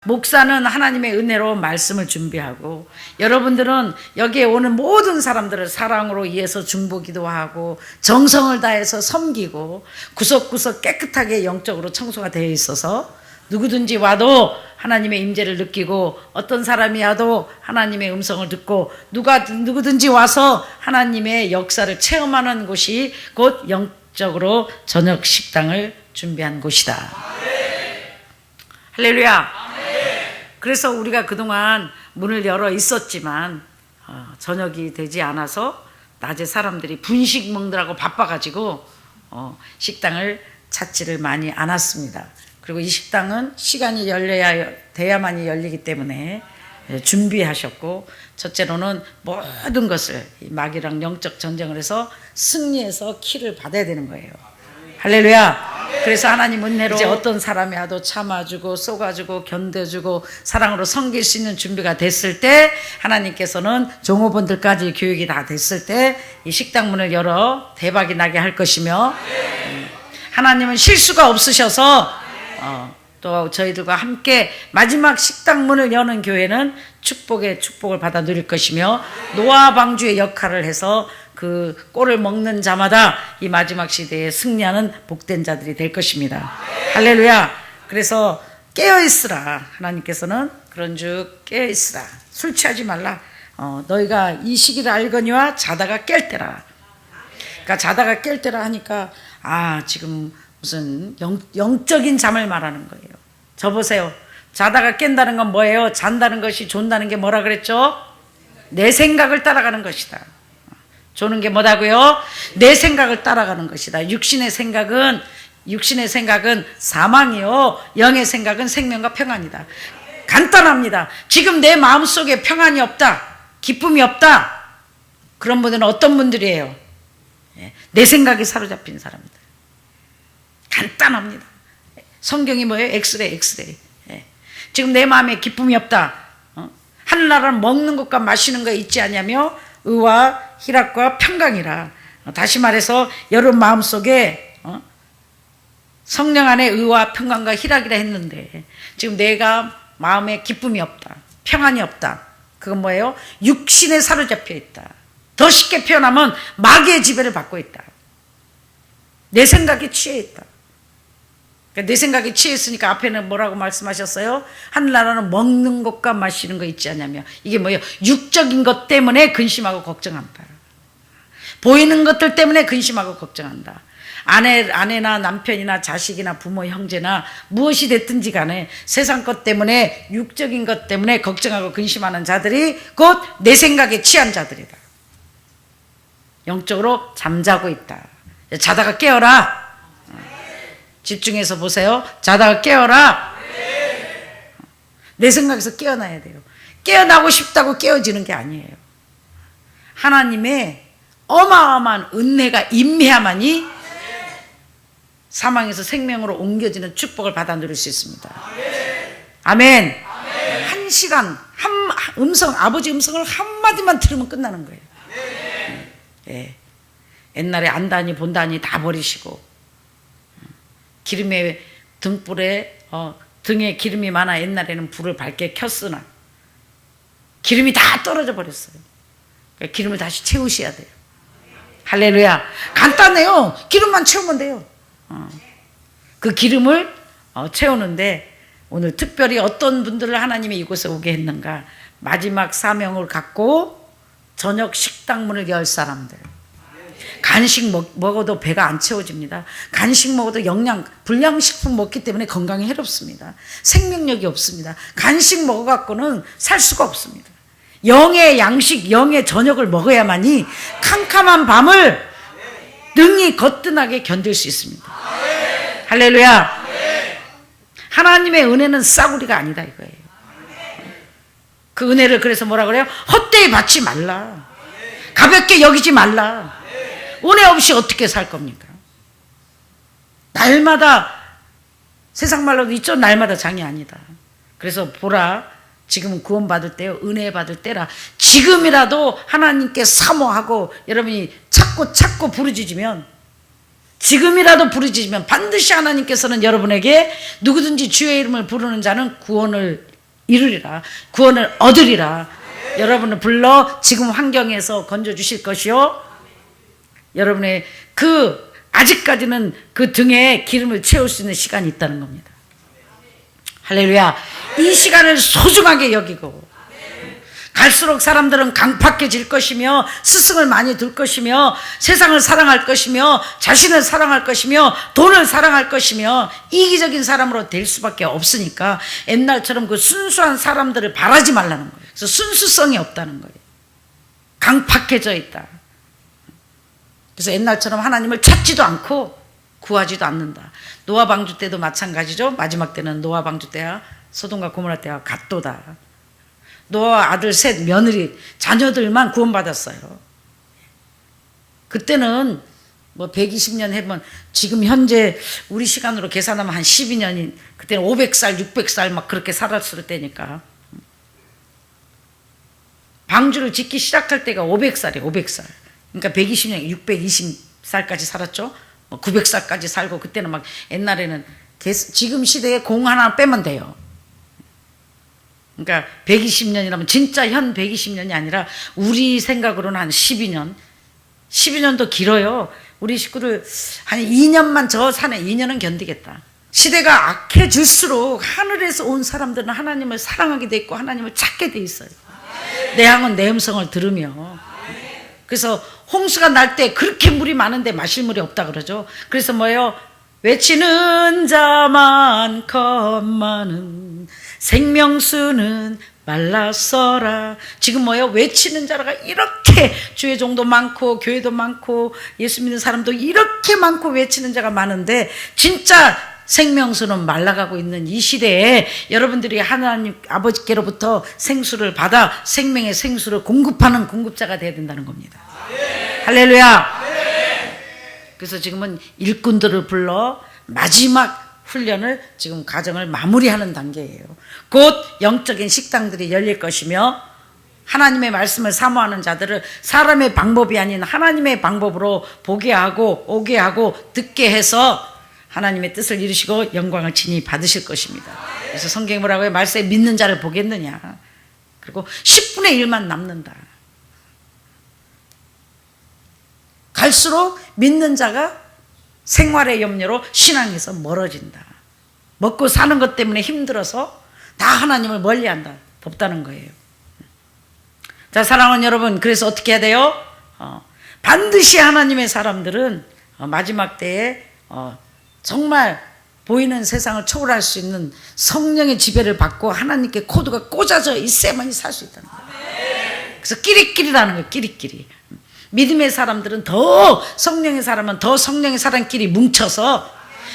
목사는 하나님의 은혜로 말씀을 준비하고, 여러분들은 여기에 오는 모든 사람들을 사랑으로 이해해서 중보기도 하고 정성을 다해서 섬기고 구석구석 깨끗하게 영적으로 청소가 되어 있어서 누구든지 와도 하나님의 임재를 느끼고, 어떤 사람이 와도 하나님의 음성을 듣고, 누구든지 와서 하나님의 역사를 체험하는 곳이 곧 영적으로 저녁 식당을 준비한 곳이다. 할렐루야. 그래서 우리가 그동안 문을 열어 있었지만 저녁이 되지 않아서 낮에 사람들이 분식 먹느라고 바빠가지고 식당을 찾지를 많이 않았습니다. 그리고 이 식당은 시간이 돼야만이 열리기 때문에 준비하셨고, 첫째로는 모든 것을 마귀랑 영적 전쟁을 해서 승리해서 키를 받아야 되는 거예요. 할렐루야. 그래서 하나님 은혜로 이제 어떤 사람이 와도 참아주고 쏘가주고 견뎌주고 사랑으로 섬길 수 있는 준비가 됐을 때, 하나님께서는 종업원들까지 교육이 다 됐을 때 이 식당 문을 열어 대박이 나게 할 것이며, 하나님은 실수가 없으셔서 또 저희들과 함께 마지막 식당 문을 여는 교회는 축복의 축복을 받아 누릴 것이며, 노아 방주의 역할을 해서 그 꼴을 먹는 자마다 이 마지막 시대에 승리하는 복된 자들이 될 것입니다. 할렐루야. 그래서 깨어있으라. 하나님께서는 그런즉 깨어있으라. 술 취하지 말라. 너희가 이 시기를 알거니와 자다가 깰 때라. 그러니까 자다가 깰 때라 하니까 지금 무슨 영적인 잠을 말하는 거예요. 저 보세요. 자다가 깬다는 건 뭐예요? 잔다는 것이, 존다는 게 뭐라 그랬죠? 내 생각을 따라가는 것이다. 조는 게 뭐다고요? 내 생각을 따라가는 것이다. 육신의 생각은 사망이요, 영의 생각은 생명과 평안이다. 간단합니다. 지금 내 마음속에 평안이 없다, 기쁨이 없다, 그런 분들은 어떤 분들이에요? 내 생각이 사로잡힌 사람들. 간단합니다. 성경이 뭐예요? 엑스레이. 지금 내 마음에 기쁨이 없다. 하늘나라는 먹는 것과 마시는 거 있지 않냐며 의와 희락과 평강이라. 다시 말해서 여러분 마음속에 성령 안에 의와 평강과 희락이라 했는데, 지금 내가 마음에 기쁨이 없다, 평안이 없다. 그건 뭐예요? 육신에 사로잡혀 있다. 더 쉽게 표현하면 마귀의 지배를 받고 있다. 내 생각에 취해 있다. 내 생각에 취했으니까 앞에는 뭐라고 말씀하셨어요? 하늘나라는 먹는 것과 마시는 거 있지 않냐며. 이게 뭐예요? 육적인 것 때문에 근심하고 걱정한다. 보이는 것들 때문에 근심하고 걱정한다. 아내나 남편이나 자식이나 부모 형제나 무엇이 됐든지 간에 세상 것 때문에, 육적인 것 때문에 걱정하고 근심하는 자들이 곧 내 생각에 취한 자들이다. 영적으로 잠자고 있다. 자다가 깨어라. 집중해서 보세요. 자다가 깨어라. 내 생각에서 깨어나야 돼요. 깨어나고 싶다고 깨어지는 게 아니에요. 하나님의 어마어마한 은혜가 임해야만이 사망에서 생명으로 옮겨지는 축복을 받아 누릴 수 있습니다. 아멘. 한 시간 아버지 음성을 한마디만 들으면 끝나는 거예요. 옛날에 안다니 본다니 다 버리시고, 기름에 등불에 등에 기름이 많아 옛날에는 불을 밝게 켰으나 기름이 다 떨어져 버렸어요. 그러니까 기름을 다시 채우셔야 돼요. 할렐루야. 간단해요. 기름만 채우면 돼요. 그 기름을 채우는데, 오늘 특별히 어떤 분들을 하나님이 이곳에 오게 했는가? 마지막 사명을 갖고 저녁 식당문을 열 사람들. 간식 먹어도 배가 안 채워집니다. 간식 먹어도 불량식품 먹기 때문에 건강에 해롭습니다. 생명력이 없습니다. 간식 먹어갖고는 살 수가 없습니다. 영의 양식, 영의 저녁을 먹어야만이 캄캄한 밤을 능히 거뜬하게 견딜 수 있습니다. 할렐루야. 하나님의 은혜는 싸구리가 아니다 이거예요. 그 은혜를 그래서 뭐라 그래요? 헛되이 받지 말라. 가볍게 여기지 말라. 은혜 없이 어떻게 살 겁니까? 날마다, 세상 말로도 있죠? 날마다 장이 아니다. 그래서 보라, 지금은 구원받을 때요, 은혜 받을 때라. 지금이라도 하나님께 사모하고 여러분이 찾고 부르짖으면, 지금이라도 부르짖으면 반드시 하나님께서는 여러분에게 누구든지 주의 이름을 부르는 자는 구원을 이루리라. 구원을 얻으리라. 여러분을 불러 지금 환경에서 건져주실 것이요. 여러분의 아직까지는 그 등에 기름을 채울 수 있는 시간이 있다는 겁니다. 할렐루야. 이 시간을 소중하게 여기고, 갈수록 사람들은 강팍해질 것이며 스승을 많이 둘 것이며 세상을 사랑할 것이며 자신을 사랑할 것이며 돈을 사랑할 것이며 이기적인 사람으로 될 수밖에 없으니까 옛날처럼 그 순수한 사람들을 바라지 말라는 거예요. 그래서 순수성이 없다는 거예요. 강팍해져 있다. 그래서 옛날처럼 하나님을 찾지도 않고 구하지도 않는다. 노아 방주 때도 마찬가지죠. 마지막 때는 노아 방주 때야 소돔과 고모라 때와 같도다. 노아 아들 셋 며느리 자녀들만 구원받았어요. 그때는 뭐 120년 해보면 지금 현재 우리 시간으로 계산하면 한 12년이, 그때는 500살 600살 막 그렇게 살았을 때니까. 방주를 짓기 시작할 때가 500살이에요. 500살. 그러니까 120년 620살까지 살았죠. 뭐 900살까지 살고, 그때는 막 옛날에는 지금 시대에 공 하나 빼면 돼요. 그러니까 120년이라면 진짜 현 120년이 아니라 우리 생각으로는 한 12년. 12년도 길어요. 우리 식구들 한 2년만 저 산에 2년은 견디겠다. 시대가 악해질수록 하늘에서 온 사람들은 하나님을 사랑하게 돼 있고 하나님을 찾게 돼 있어요. 내 양은 내 음성을 들으며. 그래서 홍수가 날 때 그렇게 물이 많은데 마실 물이 없다 그러죠. 그래서 뭐예요? 외치는 자만큼만은 생명수는 말랐어라. 지금 뭐예요? 외치는 자가 이렇게 주의 종도 많고 교회도 많고 예수 믿는 사람도 이렇게 많고 외치는 자가 많은데 진짜 생명수는 말라가고 있는 이 시대에 여러분들이 하나님 아버지께로부터 생수를 받아 생명의 생수를 공급하는 공급자가 되어야 된다는 겁니다. 할렐루야. 그래서 지금은 일꾼들을 불러 마지막 훈련을 지금 과정을 마무리하는 단계예요. 곧 영적인 식당들이 열릴 것이며 하나님의 말씀을 사모하는 자들을 사람의 방법이 아닌 하나님의 방법으로 보게 하고 오게 하고 듣게 해서 하나님의 뜻을 이루시고 영광을 친히 받으실 것입니다. 그래서 성경이 뭐라고 해요? 말세에 믿는 자를 보겠느냐. 그리고 10분의 1만 남는다. 갈수록 믿는 자가 생활의 염려로 신앙에서 멀어진다. 먹고 사는 것 때문에 힘들어서 다 하나님을 멀리한다. 덥다는 거예요. 자, 사랑하는 여러분, 그래서 어떻게 해야 돼요? 반드시 하나님의 사람들은 마지막 때에 정말 보이는 세상을 초월할 수 있는 성령의 지배를 받고 하나님께 코드가 꽂아져 있어야만이 살 수 있다는 거예요. 그래서 끼리끼리라는 거예요. 끼리끼리. 믿음의 사람들은 더, 성령의 사람은 더 성령의 사람끼리 뭉쳐서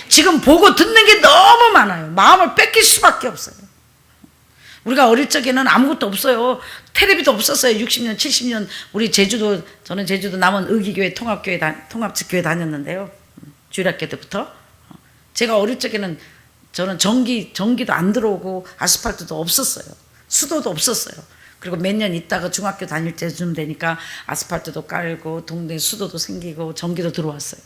지금 보고 듣는 게 너무 많아요. 마음을 뺏길 수밖에 없어요. 우리가 어릴 적에는 아무것도 없어요. 텔레비도 없었어요. 60년 70년 우리 제주도, 저는 제주도 남원 의기교회 통합측교회 다녔는데요. 주일학교 때부터. 제가 어릴 적에는 저는 전기도 안 들어오고 아스팔트도 없었어요. 수도도 없었어요. 그리고 몇 년 있다가 중학교 다닐 때쯤 되니까 아스팔트도 깔고 동네 수도도 생기고 전기도 들어왔어요.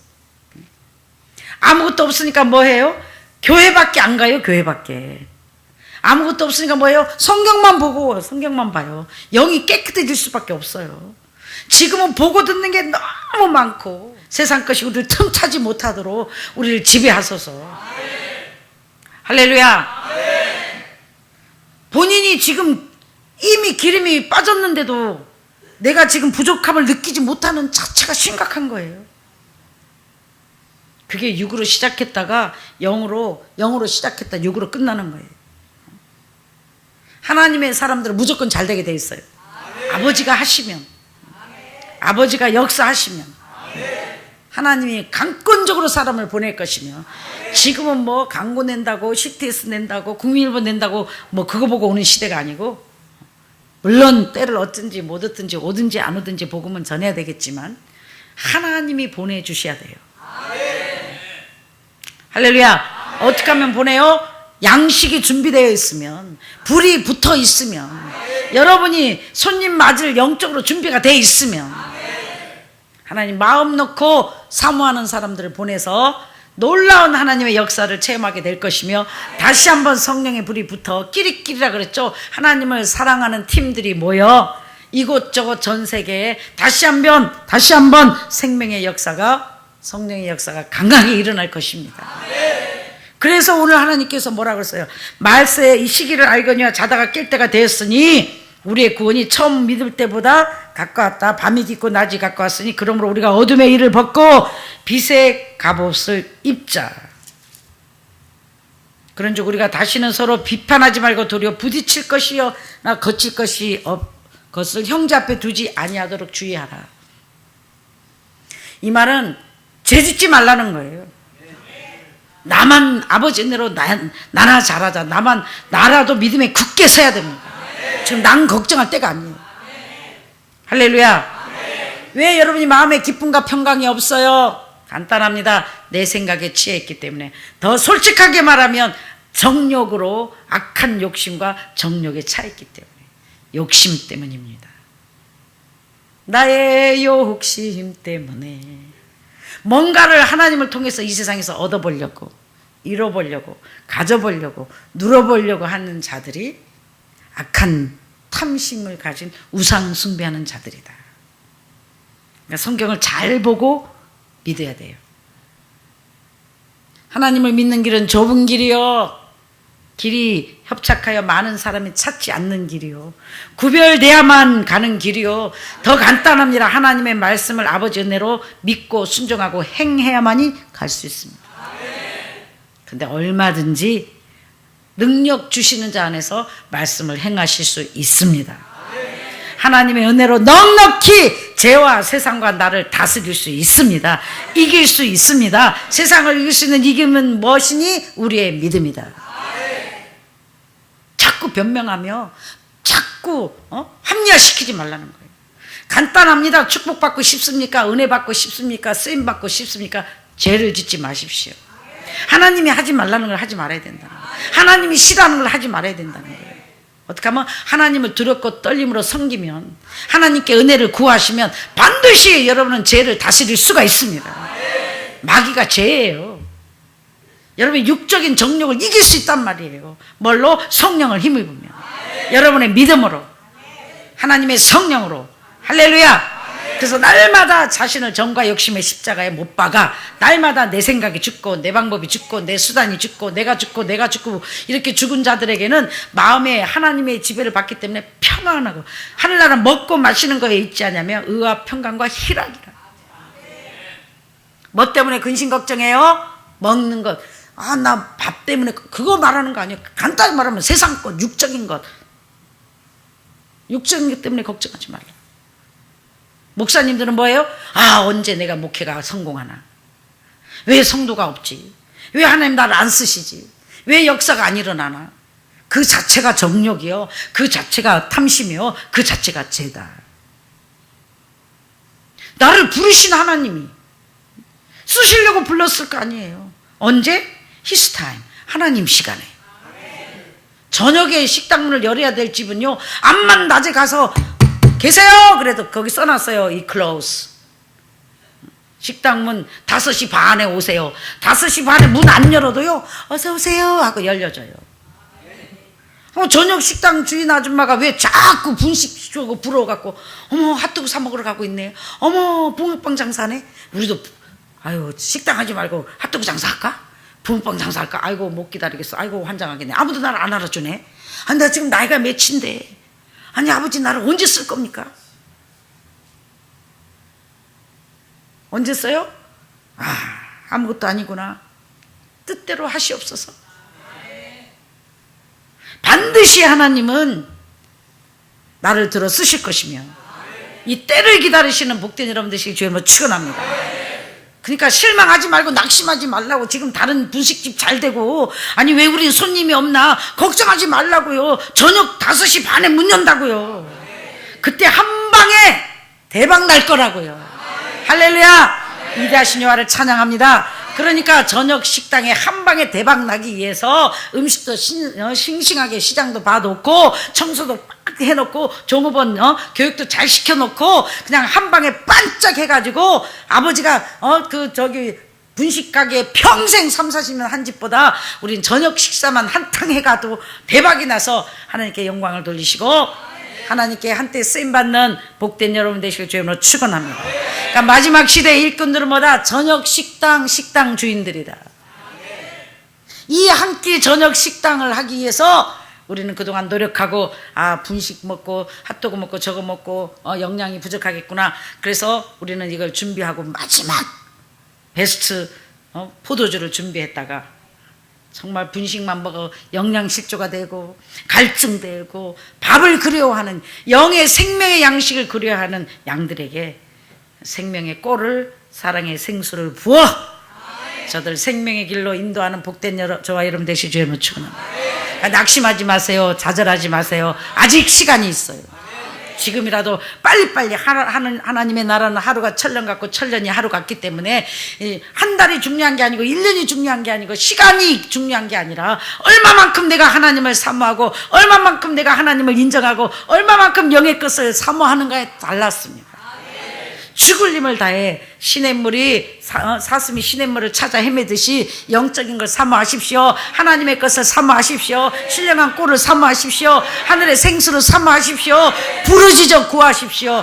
아무것도 없으니까 뭐 해요? 교회밖에 안 가요. 교회밖에. 아무것도 없으니까 뭐예요? 성경만 보고 성경만 봐요. 영이 깨끗해질 수밖에 없어요. 지금은 보고 듣는 게 너무 많고 세상 것이 우리를 틈타지 못하도록 우리를 지배하소서. 할렐루야. 본인이 지금 이미 기름이 빠졌는데도 내가 지금 부족함을 느끼지 못하는 자체가 심각한 거예요. 그게 육으로 시작했다가 영으로 시작했다 6으로 끝나는 거예요. 하나님의 사람들은 무조건 잘 되게 돼 있어요. 아버지가 하시면, 아버지가 역사하시면 하나님이 강권적으로 사람을 보낼 것이며, 지금은 뭐 광고 낸다고 CTS 낸다고 국민일보 낸다고 뭐 그거 보고 오는 시대가 아니고, 물론 때를 얻든지 못 얻든지 오든지 안 오든지 복음은 전해야 되겠지만 하나님이 보내주셔야 돼요. 할렐루야. 어떻게 하면 보내요? 양식이 준비되어 있으면, 불이 붙어 있으면, 여러분이 손님 맞을 영적으로 준비가 되어 있으면 하나님 마음 놓고 사모하는 사람들을 보내서 놀라운 하나님의 역사를 체험하게 될 것이며, 다시 한번 성령의 불이 붙어 끼리끼리라 그랬죠. 하나님을 사랑하는 팀들이 모여 이곳저곳 전 세계에 다시 한번 생명의 역사가, 성령의 역사가 강하게 일어날 것입니다. 그래서 오늘 하나님께서 뭐라 그랬어요? 말세의 이 시기를 알거니와 자다가 깰 때가 되었으니 우리의 구원이 처음 믿을 때보다 가까웠다. 밤이 깊고 낮이 가까웠으니 그러므로 우리가 어둠의 일을 벗고 빛의 갑옷을 입자. 그런즉 우리가 다시는 서로 비판하지 말고 도리어 부딪힐 것이요 나 거칠 것이 것을 형제 앞에 두지 아니하도록 주의하라. 이 말은 죄짓지 말라는 거예요. 나만 아버지 은혜로 나나 잘하자. 나라도 믿음에 굳게 서야 됩니다. 지금 난 걱정할 때가 아니에요. 할렐루야. 왜 여러분이 마음에 기쁨과 평강이 없어요? 간단합니다. 내 생각에 취해 있기 때문에. 더 솔직하게 말하면 정욕으로, 악한 욕심과 정욕에 차 있기 때문에. 욕심 때문입니다. 나의 욕심 때문에 뭔가를 하나님을 통해서 이 세상에서 얻어보려고, 이뤄보려고, 가져보려고, 누려보려고 하는 자들이 악한 탐심을 가진 우상 숭배하는 자들이다. 그러니까 성경을 잘 보고 믿어야 돼요. 하나님을 믿는 길은 좁은 길이요, 길이 협착하여 많은 사람이 찾지 않는 길이요, 구별돼야만 가는 길이요, 더 간단합니다. 하나님의 말씀을 아버지 은혜로 믿고 순종하고 행해야만이 갈 수 있습니다. 근데 얼마든지 능력 주시는 자 안에서 말씀을 행하실 수 있습니다. 하나님의 은혜로 넉넉히 죄와 세상과 나를 다스릴 수 있습니다. 이길 수 있습니다. 세상을 이길 수 있는 이김은 무엇이니? 우리의 믿음이다. 자꾸 변명하며 자꾸 합리화시키지 말라는 거예요. 간단합니다. 축복받고 싶습니까? 은혜 받고 싶습니까? 쓰임 받고 싶습니까? 죄를 짓지 마십시오. 하나님이 하지 말라는 걸 하지 말아야 된다는 거예요. 하나님이 싫어하는 걸 하지 말아야 된다는 거예요. 어떻게 하면 하나님을 두렵고 떨림으로 섬기면, 하나님께 은혜를 구하시면 반드시 여러분은 죄를 다스릴 수가 있습니다. 마귀가 죄예요. 여러분의 육적인 정욕을 이길 수 있단 말이에요. 뭘로? 성령을 힘입으면, 여러분의 믿음으로, 하나님의 성령으로. 할렐루야. 그래서 날마다 자신을 정과 욕심의 십자가에 못 박아 날마다 내 생각이 죽고 내 방법이 죽고 내 수단이 죽고 내가 죽고 이렇게 죽은 자들에게는 마음에 하나님의 지배를 받기 때문에 평안하고, 하늘나라 먹고 마시는 거에 있지 않냐면 의와 평강과 희락이라. 뭐 때문에 근심 걱정해요? 먹는 것. 나 밥 때문에 그거 말하는 거 아니에요. 간단히 말하면 세상 것, 육적인 것. 육적인 것 때문에 걱정하지 말라. 목사님들은 뭐예요? 언제 내가 목회가 성공하나? 왜 성도가 없지? 왜 하나님 나를 안 쓰시지? 왜 역사가 안 일어나나? 그 자체가 정욕이요, 그 자체가 탐심이요, 그 자체가 죄다. 나를 부르신 하나님이 쓰시려고 불렀을 거 아니에요. 언제? His time, 하나님 시간에. 저녁에 식당문을 열어야 될 집은요, 암만 낮에 가서 계세요 그래도 거기 써놨어요. 이 close. 식당문 5시 반에 오세요. 5시 반에 문 안 열어도요, 어서 오세요 하고 열려줘요. 저녁 식당 주인 아줌마가 왜 자꾸 분식 주고 부러워갖고, 어머 핫도그 사 먹으러 가고 있네, 어머 붕어빵 장사네. 우리도 아유 식당 하지 말고 핫도그 장사할까? 붕어빵 장사할까? 아이고 못 기다리겠어. 아이고 환장하겠네. 아무도 나를 안 알아주네. 나 지금 나이가 몇인데, 아버지 나를 언제 쓸 겁니까? 언제 써요? 아무것도 아니구나. 뜻대로 하시옵소서. 반드시 하나님은 나를 들어 쓰실 것이며, 이 때를 기다리시는 복된 여러분 되시길 주님으로 축원합니다. 그러니까 실망하지 말고 낙심하지 말라고. 지금 다른 분식집 잘 되고, 왜 우리는 손님이 없나 걱정하지 말라고요. 저녁 5시 반에 문 연다고요. 그때 한 방에 대박 날 거라고요. 할렐루야. 위대하신 여호와를 찬양합니다. 그러니까 저녁 식당에 한 방에 대박 나기 위해서 음식도 싱싱하게 시장도 봐놓고, 청소도 빡 해놓고, 종업원 교육도 잘 시켜놓고, 그냥 한 방에 반짝 해가지고 아버지가 분식 가게 평생 30-40년 한 집보다 우린 저녁 식사만 한탕 해가도 대박이 나서 하나님께 영광을 돌리시고 하나님께 한때 쓰임받는 복된 여러분 되시길 주님으로 축원합니다. 그러니까 마지막 시대의 일꾼들은 뭐다? 저녁 식당 주인들이다. 이 한 끼 저녁 식당을 하기 위해서 우리는 그동안 노력하고 분식 먹고 핫도그 먹고 저거 먹고 영양이 부족하겠구나. 그래서 우리는 이걸 준비하고 마지막 베스트 포도주를 준비했다가 정말 분식만 먹어 영양실조가 되고 갈증되고 밥을 그리워하는 영의 생명의 양식을 그리워하는 양들에게 생명의 꼴을 사랑의 생수를 부어 저들 생명의 길로 인도하는 복된 저와 여러분 되시기 주님을 축원합니다. 낙심하지 마세요. 좌절하지 마세요. 아직 시간이 있어요. 지금이라도 빨리빨리 하나님의 나라는 하루가 천년 같고 천년이 하루 같기 때문에 한 달이 중요한 게 아니고 1년이 중요한 게 아니고 시간이 중요한 게 아니라 얼마만큼 내가 하나님을 사모하고 얼마만큼 내가 하나님을 인정하고 얼마만큼 영의 것을 사모하는가에 달랐습니다. 죽을 힘을 다해 시냇물이 사슴이 시냇물을 찾아 헤매듯이 영적인 걸 사모하십시오. 하나님의 것을 사모하십시오. 신령한 꼴을 사모하십시오. 하늘의 생수를 사모하십시오. 부르짖어 구하십시오.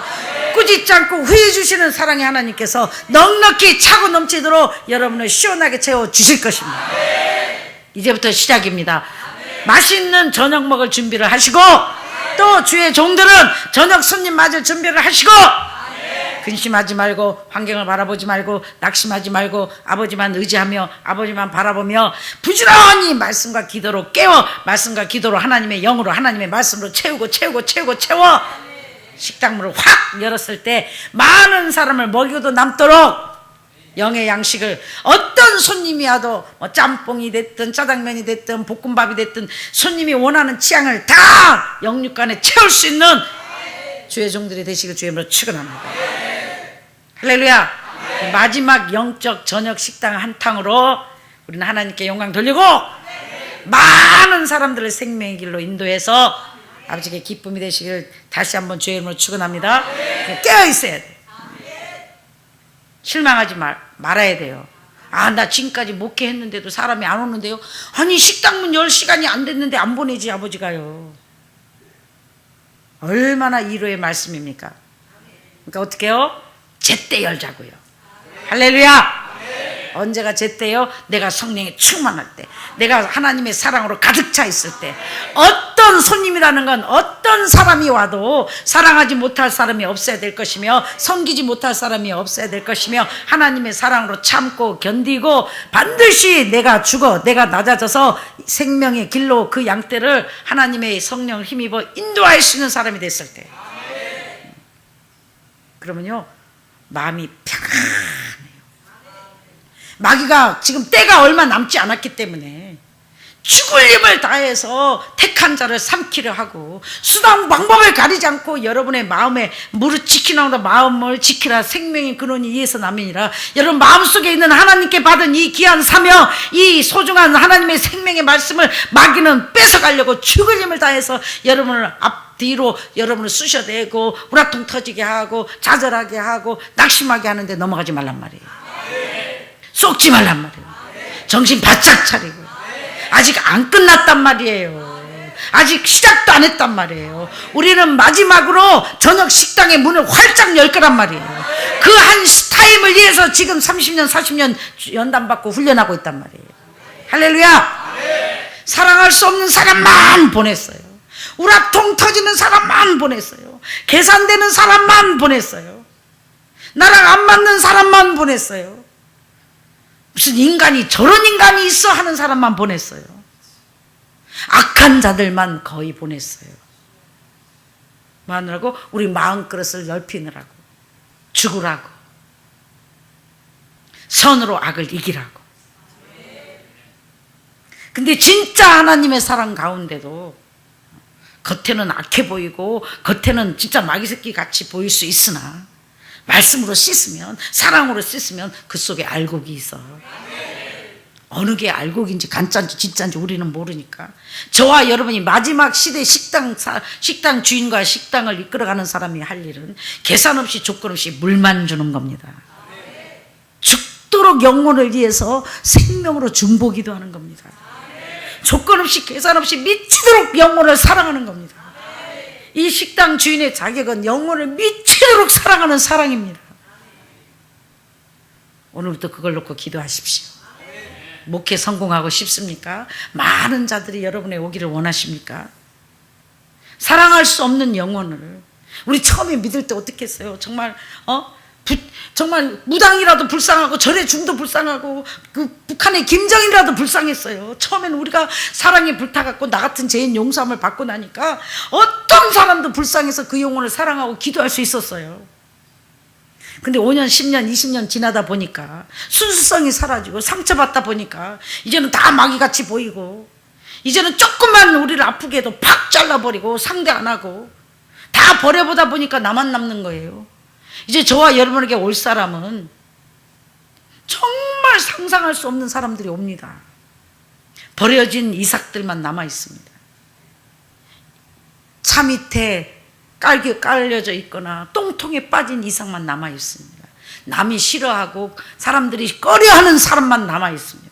꾸짖지 않고 후회 주시는 사랑의 하나님께서 넉넉히 차고 넘치도록 여러분을 시원하게 채워 주실 것입니다. 이제부터 시작입니다. 맛있는 저녁 먹을 준비를 하시고 또 주의 종들은 저녁 손님 맞을 준비를 하시고 근심하지 말고 환경을 바라보지 말고 낙심하지 말고 아버지만 의지하며 아버지만 바라보며 부지런히 말씀과 기도로 깨워 말씀과 기도로 하나님의 영으로 하나님의 말씀으로 채우고 식당문을 확 열었을 때 많은 사람을 먹여도 남도록 영의 양식을 어떤 손님이 와도 짬뽕이 됐든 짜장면이 됐든 볶음밥이 됐든 손님이 원하는 취향을 다 영육간에 채울 수 있는 주의 종들이 되시길 주님으로 축원합니다. 할렐루야. 마지막 영적 저녁 식당 한탕으로 우리는 하나님께 영광 돌리고 많은 사람들을 생명의 길로 인도해서 아버지께 기쁨이 되시길 다시 한번 주의 이름으로 축원합니다. 깨어있어야 돼. 실망하지 말아야 돼요. 나 지금까지 목회했는데도 사람이 안 오는데요. 아니 식당문 열 시간이 안 됐는데 안 보내지 아버지가요. 얼마나 위로의 말씀입니까? 그러니까 어떻게 해요? 제때 열자고요. 할렐루야. 언제가 제때요? 내가 성령에 충만할 때, 내가 하나님의 사랑으로 가득 차 있을 때. 어떤 손님이라는 건 어떤 사람이 와도 사랑하지 못할 사람이 없어야 될 것이며 섬기지 못할 사람이 없어야 될 것이며 하나님의 사랑으로 참고 견디고 반드시 내가 죽어 내가 낮아져서 생명의 길로 그 양떼를 하나님의 성령을 힘입어 인도할 수 있는 사람이 됐을 때, 그러면요 마음이 평안해요. 마귀가 지금 때가 얼마 남지 않았기 때문에 죽을 힘을 다해서 택한 자를 삼키려 하고 수단 방법을 가리지 않고 여러분의 마음에 무릇 지키나오다 마음을 지키라 생명의 근원이 이에서 나면이라. 여러분 마음속에 있는 하나님께 받은 이 귀한 사명, 이 소중한 하나님의 생명의 말씀을 마귀는 뺏어가려고 죽을 힘을 다해서 여러분을 앞뒤로 여러분을 쑤셔대고 우라통 터지게 하고 좌절하게 하고 낙심하게 하는데 넘어가지 말란 말이에요. 속지 말란 말이에요. 정신 바짝 차리고. 아직 안 끝났단 말이에요. 아직 시작도 안 했단 말이에요. 우리는 마지막으로 저녁 식당의 문을 활짝 열 거란 말이에요. 그 한 타임을 위해서 지금 30년 40년 연단받고 훈련하고 있단 말이에요. 할렐루야. 사랑할 수 없는 사람만 보냈어요. 우라통 터지는 사람만 보냈어요. 계산되는 사람만 보냈어요. 나랑 안 맞는 사람만 보냈어요. 무슨 인간이 저런 인간이 있어 하는 사람만 보냈어요. 악한 자들만 거의 보냈어요. 뭐 하느라고? 우리 마음그릇을 넓히느라고, 죽으라고, 선으로 악을 이기라고. 근데 진짜 하나님의 사랑 가운데도 겉에는 악해 보이고 겉에는 진짜 마귀새끼 같이 보일 수 있으나 말씀으로 씻으면, 사랑으로 씻으면 그 속에 알곡이 있어. 어느 게 알곡인지 간짜인지 진짜인지 우리는 모르니까. 저와 여러분이 마지막 시대 식당 주인과 식당을 이끌어가는 사람이 할 일은 계산 없이 조건 없이 물만 주는 겁니다. 죽도 믿도록 영혼을 위해서 생명으로 중보기도 하는 겁니다. 조건 없이 계산 없이 미치도록 영혼을 사랑하는 겁니다. 이 식당 주인의 자격은 영혼을 미치도록 사랑하는 사랑입니다. 오늘부터 그걸 놓고 기도하십시오. 목회 성공하고 싶습니까? 많은 자들이 여러분의 오기를 원하십니까? 사랑할 수 없는 영혼을 우리 처음에 믿을 때 어떻게 했어요? 정말 정말 무당이라도 불쌍하고 절의 중도 불쌍하고 그 북한의 김정일이라도 불쌍했어요. 처음에는 우리가 사랑에 불타갖고 나 같은 죄인 용서함을 받고 나니까 어떤 사람도 불쌍해서 그 영혼을 사랑하고 기도할 수 있었어요. 근데 5년, 10년, 20년 지나다 보니까 순수성이 사라지고 상처받다 보니까 이제는 다 마귀같이 보이고 이제는 조금만 우리를 아프게 해도 팍 잘라버리고 상대 안 하고 다 버려보다 보니까 나만 남는 거예요. 이제 저와 여러분에게 올 사람은 정말 상상할 수 없는 사람들이 옵니다. 버려진 이삭들만 남아 있습니다. 차 밑에 깔려져 있거나 똥통에 빠진 이삭만 남아 있습니다. 남이 싫어하고 사람들이 꺼려하는 사람만 남아 있습니다.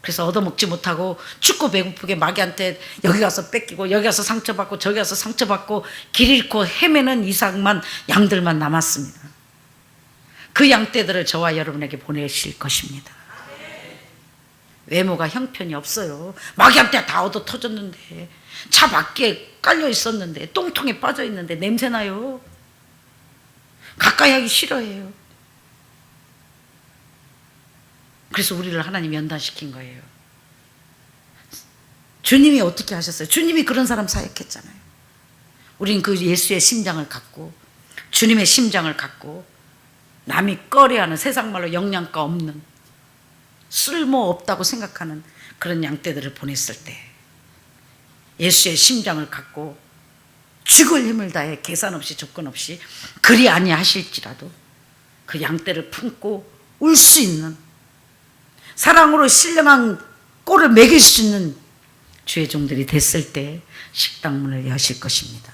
그래서 얻어먹지 못하고 춥고 배고프게 마귀한테 여기 가서 뺏기고 여기 가서 상처받고 저기 가서 상처받고 길 잃고 헤매는 이삭만 양들만 남았습니다. 그 양떼들을 저와 여러분에게 보내실 것입니다. 외모가 형편이 없어요. 마귀한테 다 얻어 터졌는데 차 밖에 깔려 있었는데 똥통에 빠져 있는데 냄새나요. 가까이 하기 싫어해요. 그래서 우리를 하나님이 연단시킨 거예요. 주님이 어떻게 하셨어요? 주님이 그런 사람 사역했잖아요. 우린 그 예수의 심장을 갖고 주님의 심장을 갖고 남이 꺼려하는 세상 말로 영양가 없는 쓸모없다고 생각하는 그런 양떼들을 보냈을 때 예수의 심장을 갖고 죽을 힘을 다해 계산 없이 조건 없이 그리 아니하실지라도 그 양떼를 품고 울 수 있는 사랑으로 신령한 꼴을 먹일 수 있는 주의 종들이 됐을 때 식당 문을 여실 것입니다.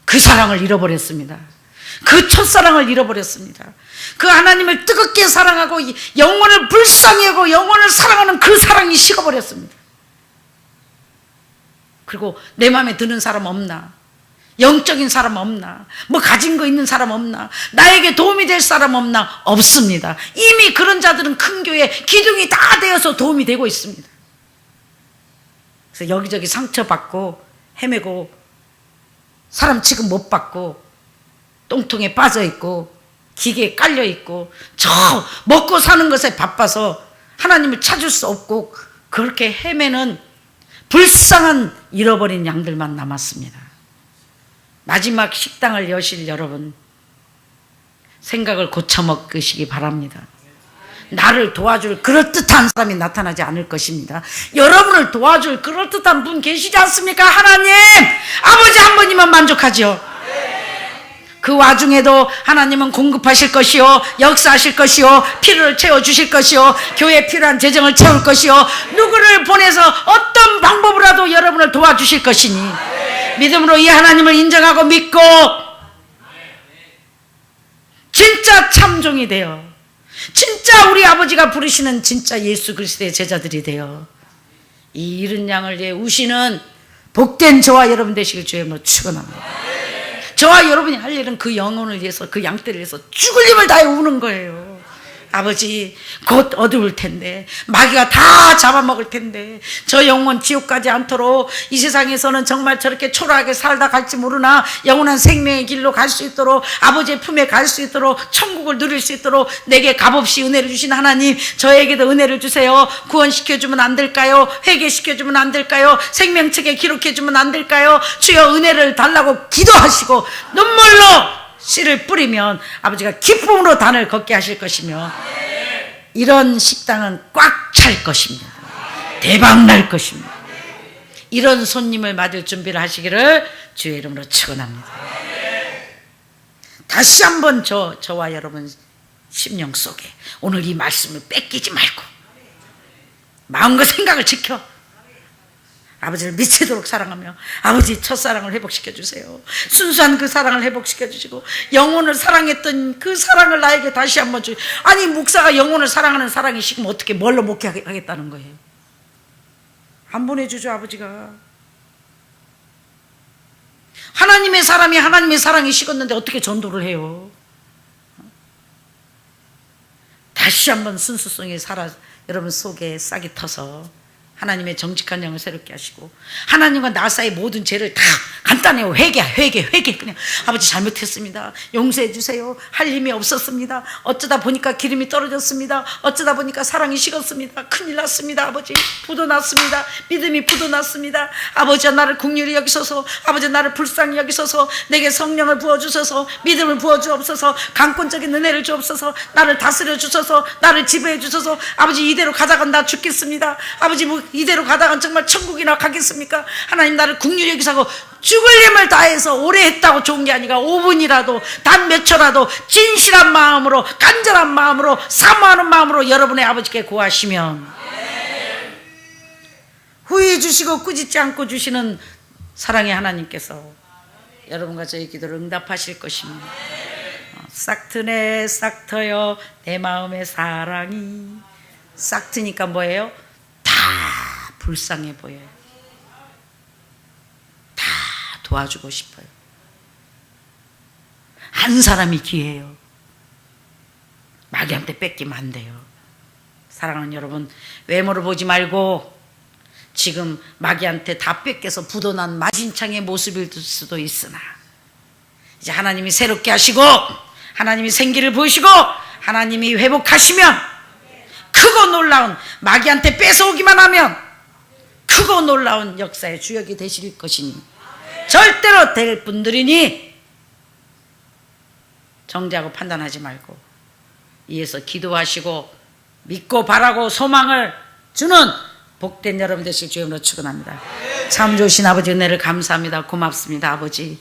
그 사랑을 잃어버렸습니다. 그 첫사랑을 잃어버렸습니다. 그 하나님을 뜨겁게 사랑하고 영혼을 불쌍히 하고 영혼을 사랑하는 그 사랑이 식어버렸습니다. 그리고 내 마음에 드는 사람 없나? 영적인 사람 없나? 뭐 가진 거 있는 사람 없나? 나에게 도움이 될 사람 없나? 없습니다. 이미 그런 자들은 큰 교회 기둥이 다 되어서 도움이 되고 있습니다. 그래서 여기저기 상처받고 헤매고 사람 취급 못 받고 똥통에 빠져 있고 기계에 깔려 있고 저 먹고 사는 것에 바빠서 하나님을 찾을 수 없고 그렇게 헤매는 불쌍한 잃어버린 양들만 남았습니다. 마지막 식당을 여실 여러분 생각을 고쳐먹으시기 바랍니다. 나를 도와줄 그럴듯한 사람이 나타나지 않을 것입니다. 여러분을 도와줄 그럴듯한 분 계시지 않습니까? 하나님 아버지 한 분이면 만족하죠. 그 와중에도 하나님은 공급하실 것이요 역사하실 것이요 필요를 채워주실 것이요 교회에 필요한 재정을 채울 것이요 누구를 보내서 어떤 방법으로라도 여러분을 도와주실 것이니 믿음으로 이 하나님을 인정하고 믿고 진짜 참종이 되어 진짜 우리 아버지가 부르시는 진짜 예수 그리스도의 제자들이 되어 이 잃은 양을 위해 우시는 복된 저와 여러분 되시길 주의 이름으로 축원합니다. 저와 여러분이 할 일은 그 영혼을 위해서 그 양떼를 위해서 죽을 힘을 다해 우는 거예요. 아버지 곧 어두울 텐데 마귀가 다 잡아먹을 텐데 저 영혼 지옥 가지 않도록 이 세상에서는 정말 저렇게 초라하게 살다 갈지 모르나 영원한 생명의 길로 갈 수 있도록 아버지의 품에 갈 수 있도록 천국을 누릴 수 있도록 내게 값없이 은혜를 주신 하나님 저에게도 은혜를 주세요. 구원시켜주면 안 될까요? 회개시켜주면 안 될까요? 생명책에 기록해주면 안 될까요? 주여 은혜를 달라고 기도하시고 눈물로 씨를 뿌리면 아버지가 기쁨으로 단을 걷게 하실 것이며 이런 식당은 꽉 찰 것입니다. 대박 날 것입니다. 이런 손님을 맞을 준비를 하시기를 주의 이름으로 축원합니다. 다시 한번 저와 여러분 심령 속에 오늘 이 말씀을 뺏기지 말고 마음과 생각을 지켜 아버지를 미치도록 사랑하며 아버지 첫사랑을 회복시켜 주세요. 순수한 그 사랑을 회복시켜 주시고 영혼을 사랑했던 그 사랑을 나에게 다시 한번 주. 아니 목사가 영혼을 사랑하는 사랑이 식으면 어떻게 뭘로 목회하겠다는 거예요? 안 보내주죠 아버지가. 하나님의 사람이 하나님의 사랑이 식었는데 어떻게 전도를 해요? 다시 한번 순수성이 살아 여러분 속에 싹이 터서 하나님의 정직한 영을 새롭게 하시고 하나님과 나 사이 모든 죄를 다 간단해요. 회개 그냥 아버지 잘못했습니다. 용서해 주세요. 할 힘이 없었습니다. 어쩌다 보니까 기름이 떨어졌습니다. 어쩌다 보니까 사랑이 식었습니다. 큰일 났습니다. 아버지 부도났습니다. 믿음이 부도났습니다. 아버지야 나를 긍휼히 여기소서. 아버지 나를 불쌍히 여기소서. 내게 성령을 부어주소서. 믿음을 부어주옵소서. 강권적인 은혜를 주옵소서. 나를 다스려 주소서. 나를 지배해 주소서. 아버지 이대로 가다간 나 죽겠습니다. 아버지 뭐 이대로 가다간 정말 천국이나 가겠습니까? 하나님 나를 긍휼히 여기소서. 죽을 힘을 다해서 오래 했다고 좋은 게 아니라 5분이라도 단 몇 초라도 진실한 마음으로 간절한 마음으로 사모하는 마음으로 여러분의 아버지께 구하시면 후회해 주시고 꾸짖지 않고 주시는 사랑의 하나님께서 여러분과 저희 기도를 응답하실 것입니다. 싹 트네 싹 터요 내 마음의 사랑이. 싹 트니까 뭐예요? 다 불쌍해 보여요. 다 도와주고 싶어요. 한 사람이 기회예요. 마귀한테 뺏기면 안 돼요. 사랑하는 여러분, 외모를 보지 말고 지금 마귀한테 다 뺏겨서 부도난 마진창의 모습일 수도 있으나 이제 하나님이 새롭게 하시고 하나님이 생기를 보시고 하나님이 회복하시면 크고 놀라운, 마귀한테 뺏어오기만 하면 크고 놀라운 역사의 주역이 되실 것이니 절대로 될 분들이니 정죄하고 판단하지 말고 이에서 기도하시고 믿고 바라고 소망을 주는 복된 여러분 되실 주님으로 축원합니다. 참 좋으신 아버지 은혜를 감사합니다. 고맙습니다 아버지.